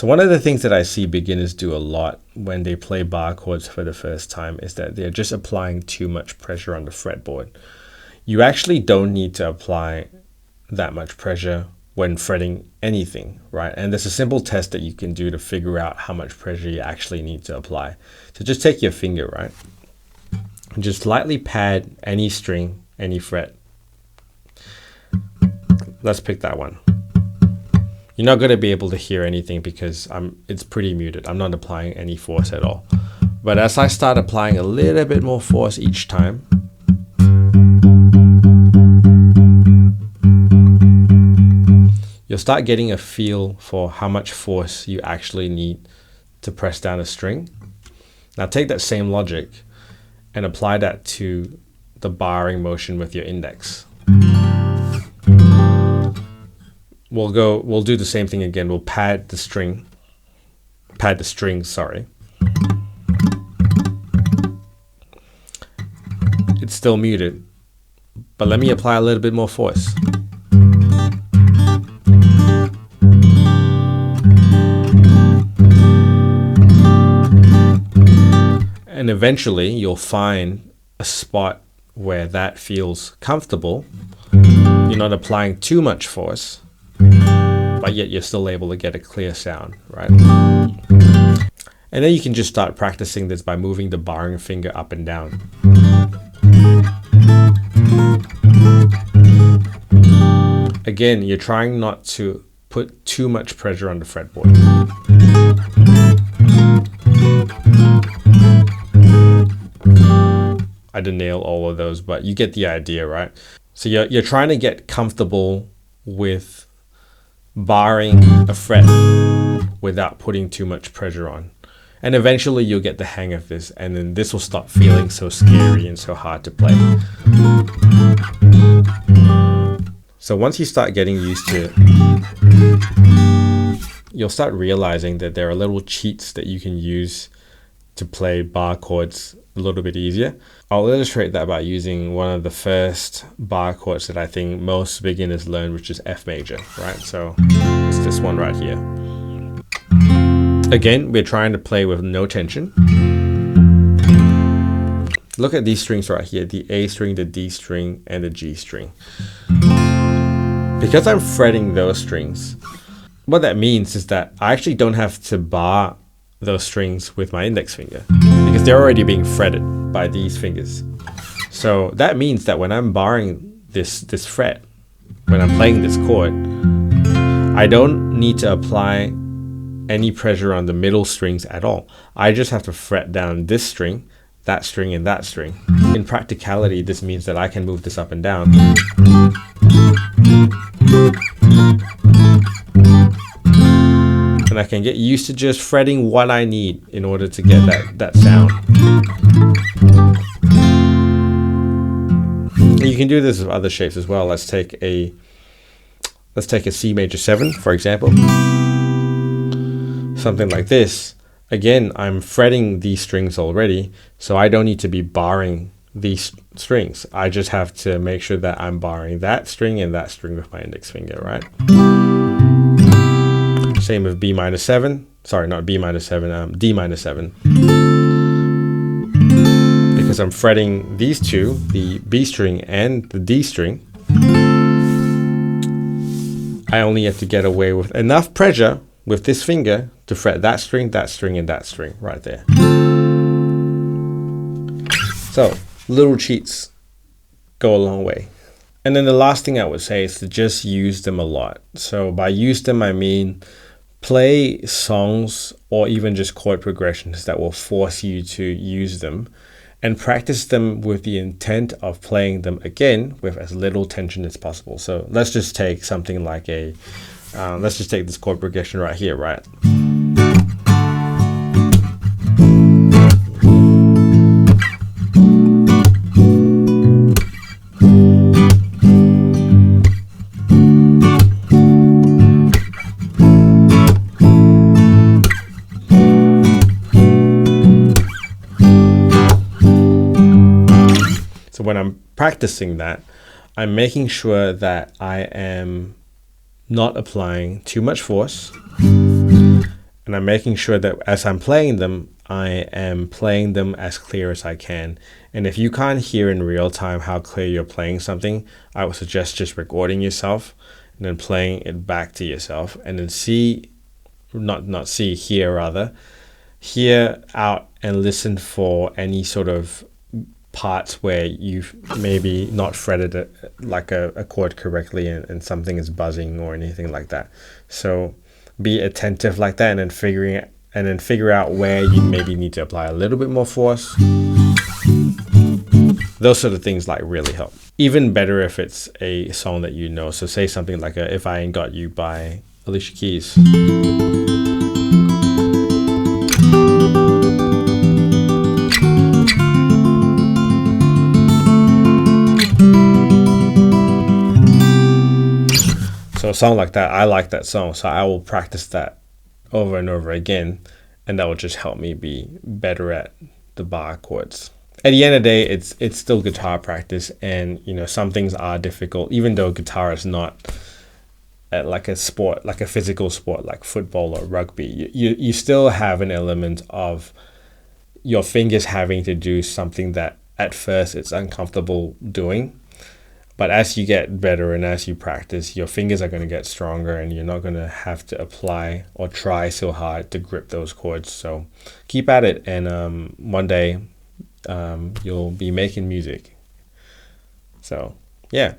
So one of the things that I see beginners do a lot when they play bar chords for the first time is that they're just applying too much pressure on the fretboard. You actually don't need to apply that much pressure when fretting anything, right? And there's a simple test that you can do to figure out how much pressure you actually need to apply. So just take your finger, right? And just lightly pad any string, any fret. Let's pick that one. You're not going to be able to hear anything because it's pretty muted. I'm not applying any force at all. But as I start applying a little bit more force each time, you'll start getting a feel for how much force you actually need to press down a string. Now take that same logic and apply that to the barring motion with your index. We'll do the same thing again. We'll pad the strings, sorry. It's still muted, but let me apply a little bit more force. And eventually you'll find a spot where that feels comfortable. You're not applying too much force, but yet you're still able to get a clear sound, right? And then you can just start practicing this by moving the barring finger up and down. Again, you're trying not to put too much pressure on the fretboard. I didn't nail all of those, but you get the idea, right? So you're trying to get comfortable with barring a fret without putting too much pressure on. And eventually you'll get the hang of this, and then this will stop feeling so scary and so hard to play. So once you start getting used to it, you'll start realizing that there are little cheats that you can use to play bar chords a little bit easier. I'll illustrate that by using one of the first bar chords that I think most beginners learn, which is F major, right? So it's this one right here. Again, we're trying to play with no tension. Look at these strings right here, the A string, the D string, and the G string. Because I'm fretting those strings, what that means is that I actually don't have to bar those strings with my index finger because they're already being fretted by these fingers. So that means that when I'm barring this fret, when I'm playing this chord, I don't need to apply any pressure on the middle strings at all. I just have to fret down this string, that string, and that string. In practicality, this means that I can move this up and down. And I can get used to just fretting what I need in order to get that sound. And you can do this with other shapes as well. Let's take a C major 7, for example. Something like this. Again, I'm fretting these strings already, so I don't need to be barring these strings. I just have to make sure that I'm barring that string and that string with my index finger, right? Same with B minor 7. Sorry, not B minor 7, D minor 7. Because I'm fretting these two, the B string and the D string, I only have to get away with enough pressure with this finger to fret that string, and that string right there. So, little cheats go a long way. And then the last thing I would say is to just use them a lot. So by use them, I mean play songs or even just chord progressions that will force you to use them, and practice them with the intent of playing them again with as little tension as possible. So let's just take something like let's just take this chord progression right here, right? So when I'm practicing that, I'm making sure that I am not applying too much force, And I'm making sure that as I'm playing them, I am playing them as clear as I can. And if you can't hear in real time how clear you're playing something, I would suggest just recording yourself and then playing it back to yourself, and then hear out and listen for any sort of parts where you've maybe not fretted a chord correctly, and something is buzzing or anything like that. So be attentive like that, and then figure out where you maybe need to apply a little bit more force. Those sort of things like really help. Even better if it's a song that you know. So say something like If I Ain't Got You by Alicia Keys. So a song like that, I like that song, so I will practice that over and over again, and that will just help me be better at the bar chords. At the end of the day, it's still guitar practice, and some things are difficult, even though guitar is not like a sport, like a physical sport like football or rugby. You still have an element of your fingers having to do something that at first it's uncomfortable doing. But as you get better and as you practice, your fingers are going to get stronger, and you're not going to have to apply or try so hard to grip those chords. So keep at it, and one day you'll be making music. So, yeah.